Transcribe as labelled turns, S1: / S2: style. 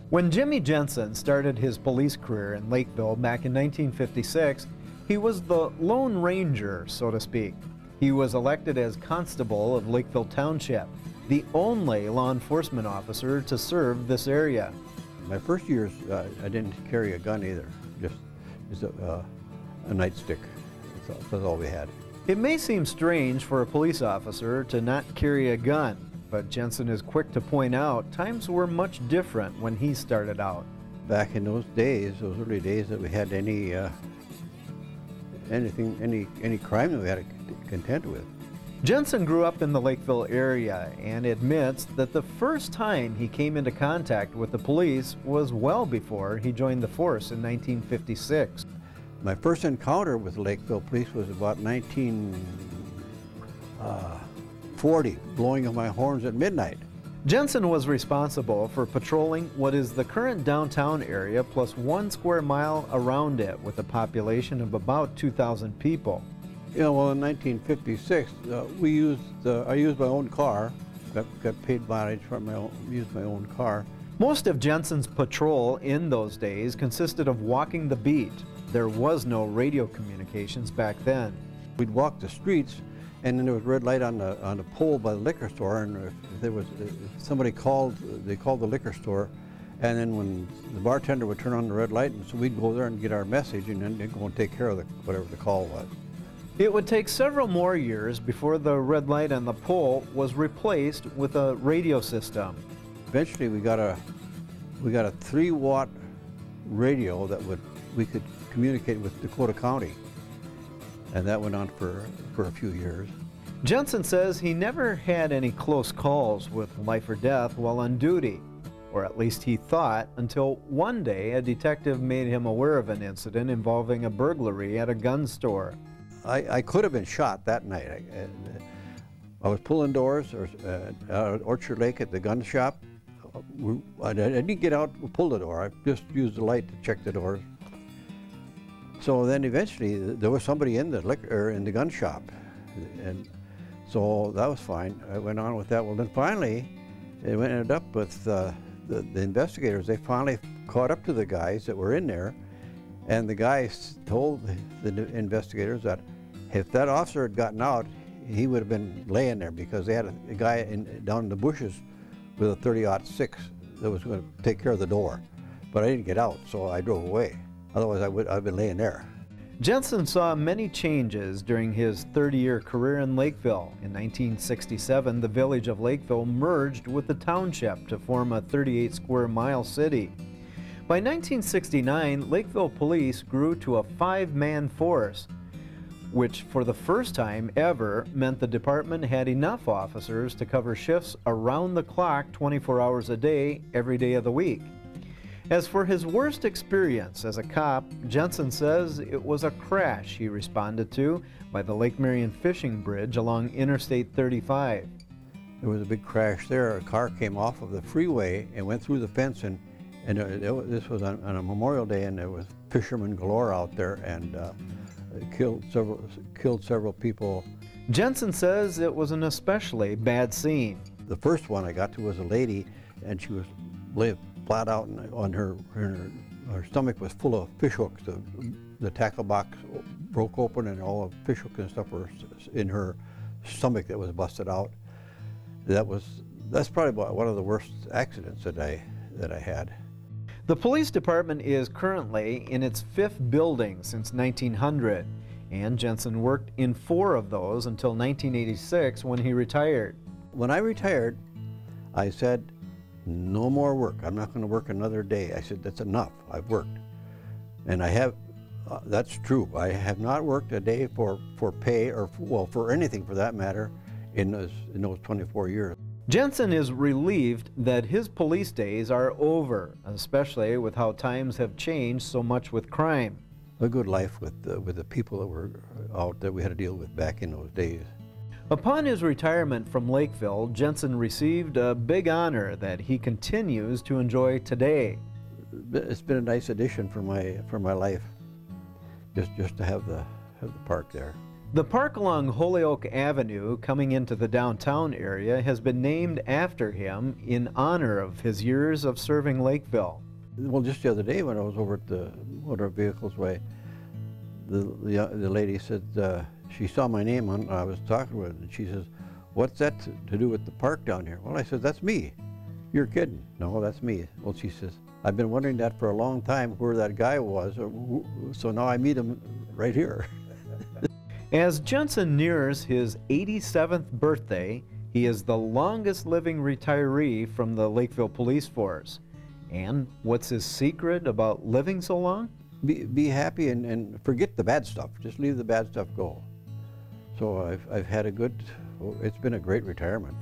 S1: When Jimmy Jensen started his police career in Lakeville back in 1956, he was the Lone Ranger, so to speak. He was elected as constable of Lakeville Township, the only law enforcement officer to serve this area.
S2: My first years, I didn't carry a gun either, just a nightstick. That's all we had.
S1: It may seem strange for a police officer to not carry a gun, but Jensen is quick to point out times were much different when he started out.
S2: Back in those days, those early days, that we had any crime that we had to contend with.
S1: Jensen grew up in the Lakeville area and admits that the first time he came into contact with the police was well before he joined the force in 1956.
S2: My first encounter with the Lakeville police was about 1940, blowing of my horns at midnight.
S1: Jensen was responsible for patrolling what is the current downtown area plus 1 square mile around it with a population of about 2,000 people.
S2: You know, well, in 1956, I used my own car, got paid mileage from used my own car.
S1: Most of Jensen's patrol in those days consisted of walking the beat. There was no radio communications back then.
S2: We'd walk the streets, and then there was a red light on the pole by the liquor store, and if somebody called, they called the liquor store, and then when the bartender would turn on the red light, and so we'd go there and get our message, and then they'd go and take care of whatever the call was.
S1: It would take several more years before the red light on the pole was replaced with a radio system.
S2: Eventually, we got a 3-watt radio that we could communicate with Dakota County, and that went on for a few years.
S1: Jensen says he never had any close calls with life or death while on duty, or at least he thought, until one day a detective made him aware of an incident involving a burglary at a gun store.
S2: I could have been shot that night. I was pulling doors at Orchard Lake at the gun shop. I didn't get out and pull the door. I just used the light to check the doors. So then eventually there was somebody in the gun shop, and so that was fine. I went on with that. Well, then finally it ended up with the investigators. They finally caught up to the guys that were in there, and the guys told the investigators that if that officer had gotten out, he would have been laying there, because they had a guy down in the bushes with a .30-06 that was going to take care of the door. But I didn't get out, so I drove away. Otherwise, I'd been laying there.
S1: Jensen saw many changes during his 30-year career in Lakeville. In 1967, the village of Lakeville merged with the township to form a 38-square-mile city. By 1969, Lakeville Police grew to a 5-man force, which for the first time ever meant the department had enough officers to cover shifts around the clock 24 hours a day, every day of the week. As for his worst experience as a cop, Jensen says it was a crash he responded to by the Lake Marion fishing bridge along Interstate 35.
S2: There was a big crash there. A car came off of the freeway and went through the fence, and this was on a Memorial Day, and there was fishermen galore out there, and killed several people.
S1: Jensen says it was an especially bad scene.
S2: The first one I got to was a lady, and she was laid flat out on her stomach was full of fish hooks. The tackle box broke open, and all the fish hooks and stuff were in her stomach that was busted out. That's probably one of the worst accidents that I had.
S1: The police department is currently in its 5th building since 1900, and Jensen worked in 4 of those until 1986 when he retired.
S2: When I retired, I said, no more work. I'm not going to work another day. I said, that's enough. I've worked. And I have, that's true. I have not worked a day for pay or, for anything for that matter in those 24 years.
S1: Jensen is relieved that his police days are over, especially with how times have changed so much with crime.
S2: A good life with the people that were out that we had to deal with back in those days.
S1: Upon his retirement from Lakeville, Jensen received a big honor that he continues to enjoy today.
S2: It's been a nice addition for my life, just to have the park there.
S1: The park along Holyoke Avenue coming into the downtown area has been named after him in honor of his years of serving Lakeville.
S2: Well, just the other day when I was over at the Motor Vehicles Way, the lady said she saw my name on, I was talking with her, and she says, "What's that to do with the park down here?" Well, I said, "That's me." "You're kidding." "No, that's me." Well, she says, "I've been wondering that for a long time, where that guy was, so now I meet him right here."
S1: As Jensen nears his 87th birthday, he is the longest living retiree from the Lakeville Police Force. And what's his secret about living so long?
S2: Be happy and forget the bad stuff. Just leave the bad stuff go. So I've had a good, it's been a great retirement.